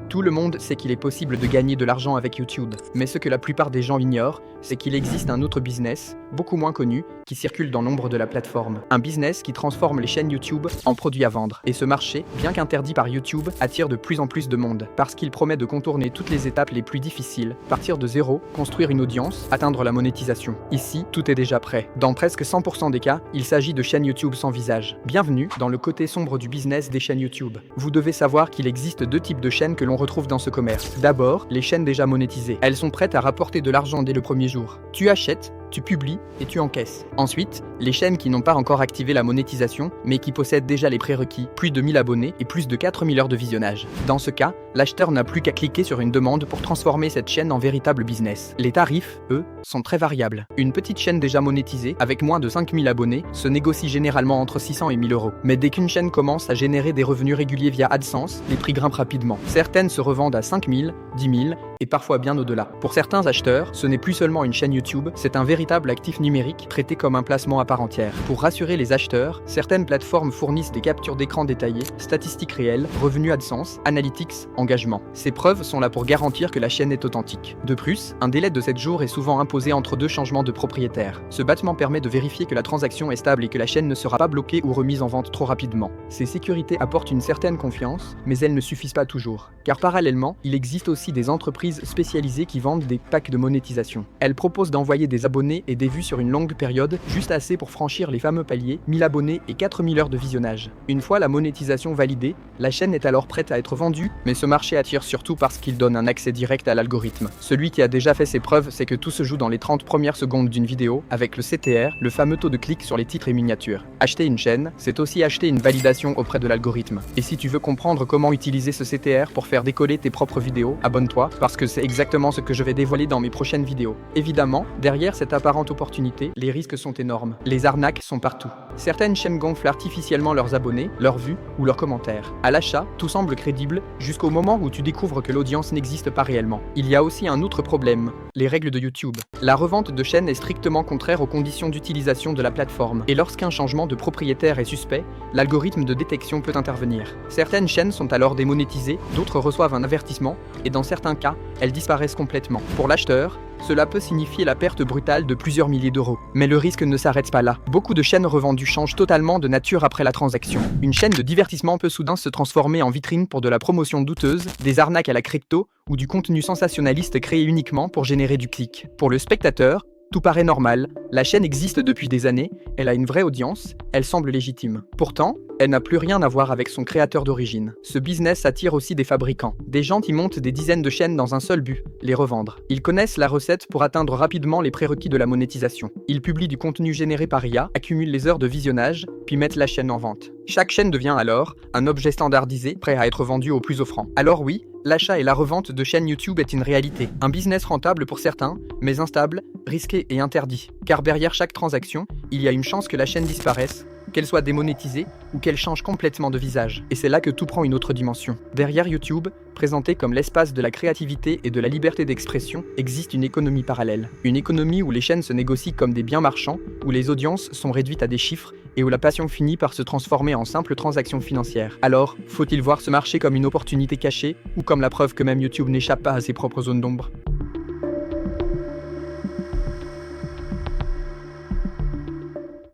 Tout le monde sait qu'il est possible de gagner de l'argent avec YouTube, mais ce que la plupart des gens ignorent, c'est qu'il existe un autre business, beaucoup moins connu, qui circule dans l'ombre de la plateforme. Un business qui transforme les chaînes YouTube en produits à vendre. Et ce marché, bien qu'interdit par YouTube, attire de plus en plus de monde, parce qu'il promet de contourner toutes les étapes les plus difficiles, partir de zéro, construire une audience, atteindre la monétisation. Ici, tout est déjà prêt. Dans presque 100% des cas, il s'agit de chaînes YouTube sans visage. Bienvenue dans le côté sombre du business des chaînes YouTube. Vous devez savoir qu'il existe deux types de chaînes que l'on retrouve dans ce commerce. D'abord, les chaînes déjà monétisées. Elles sont prêtes à rapporter de l'argent dès le premier jour. Tu achètes, tu publies et tu encaisses. Ensuite, les chaînes qui n'ont pas encore activé la monétisation, mais qui possèdent déjà les prérequis, plus de 1000 abonnés et plus de 4000 heures de visionnage. Dans ce cas, l'acheteur n'a plus qu'à cliquer sur une demande pour transformer cette chaîne en véritable business. Les tarifs, eux, sont très variables. Une petite chaîne déjà monétisée, avec moins de 5000 abonnés, se négocie généralement entre 600 et 1000 euros. Mais dès qu'une chaîne commence à générer des revenus réguliers via AdSense, les prix grimpent rapidement. Certaines se revendent à 5000, 10 000 et parfois bien au-delà. Pour certains acheteurs, ce n'est plus seulement une chaîne YouTube, c'est un véritable actif numérique traité comme un placement à part entière. Pour rassurer les acheteurs, certaines plateformes fournissent des captures d'écran détaillées, statistiques réelles, revenus AdSense, analytics, engagement. Ces preuves sont là pour garantir que la chaîne est authentique. De plus, un délai de 7 jours est souvent imposé entre deux changements de propriétaire. Ce battement permet de vérifier que la transaction est stable et que la chaîne ne sera pas bloquée ou remise en vente trop rapidement. Ces sécurités apportent une certaine confiance, mais elles ne suffisent pas toujours. Car parallèlement, il existe aussi des entreprises spécialisées qui vendent des packs de monétisation. Elles proposent d'envoyer des abonnés et des vues sur une longue période, juste assez pour franchir les fameux paliers, 1000 abonnés et 4000 heures de visionnage. Une fois la monétisation validée, la chaîne est alors prête à être vendue, mais ce marché attire surtout parce qu'il donne un accès direct à l'algorithme. Celui qui a déjà fait ses preuves, c'est que tout se joue dans les 30 premières secondes d'une vidéo, avec le CTR, le fameux taux de clic sur les titres et miniatures. Acheter une chaîne, c'est aussi acheter une validation auprès de l'algorithme. Et si tu veux comprendre comment utiliser ce CTR pour faire décoller tes propres vidéos, abonne-toi, parce que c'est exactement ce que je vais dévoiler dans mes prochaines vidéos. Évidemment, derrière cette apparente opportunité, les risques sont énormes. Les arnaques sont partout. Certaines chaînes gonflent artificiellement leurs abonnés, leurs vues ou leurs commentaires. À l'achat, tout semble crédible jusqu'au moment où tu découvres que l'audience n'existe pas réellement. Il y a aussi un autre problème, les règles de YouTube. La revente de chaînes est strictement contraire aux conditions d'utilisation de la plateforme. Et lorsqu'un changement de propriétaire est suspect, l'algorithme de détection peut intervenir. Certaines chaînes sont alors démonétisées, d'autres reçoivent un avertissement, et dans certains cas, elles disparaissent complètement. Pour l'acheteur, cela peut signifier la perte brutale de plusieurs milliers d'euros. Mais le risque ne s'arrête pas là. Beaucoup de chaînes revendues changent totalement de nature après la transaction. Une chaîne de divertissement peut soudain se transformer en vitrine pour de la promotion douteuse, des arnaques à la crypto ou du contenu sensationnaliste créé uniquement pour générer du clic. Pour le spectateur, tout paraît normal, la chaîne existe depuis des années, elle a une vraie audience, elle semble légitime. Pourtant, elle n'a plus rien à voir avec son créateur d'origine. Ce business attire aussi des fabricants. Des gens qui montent des dizaines de chaînes dans un seul but, les revendre. Ils connaissent la recette pour atteindre rapidement les prérequis de la monétisation. Ils publient du contenu généré par IA, accumulent les heures de visionnage, puis mettent la chaîne en vente. Chaque chaîne devient alors un objet standardisé, prêt à être vendu au plus offrant. Alors oui, l'achat et la revente de chaînes YouTube est une réalité. Un business rentable pour certains, mais instable, risqué et interdit. Car derrière chaque transaction, il y a une chance que la chaîne disparaisse, qu'elle soit démonétisée ou qu'elle change complètement de visage. Et c'est là que tout prend une autre dimension. Derrière YouTube, présenté comme l'espace de la créativité et de la liberté d'expression, existe une économie parallèle. Une économie où les chaînes se négocient comme des biens marchands, où les audiences sont réduites à des chiffres et où la passion finit par se transformer en simple transaction financière. Alors, faut-il voir ce marché comme une opportunité cachée ou comme la preuve que même YouTube n'échappe pas à ses propres zones d'ombre ?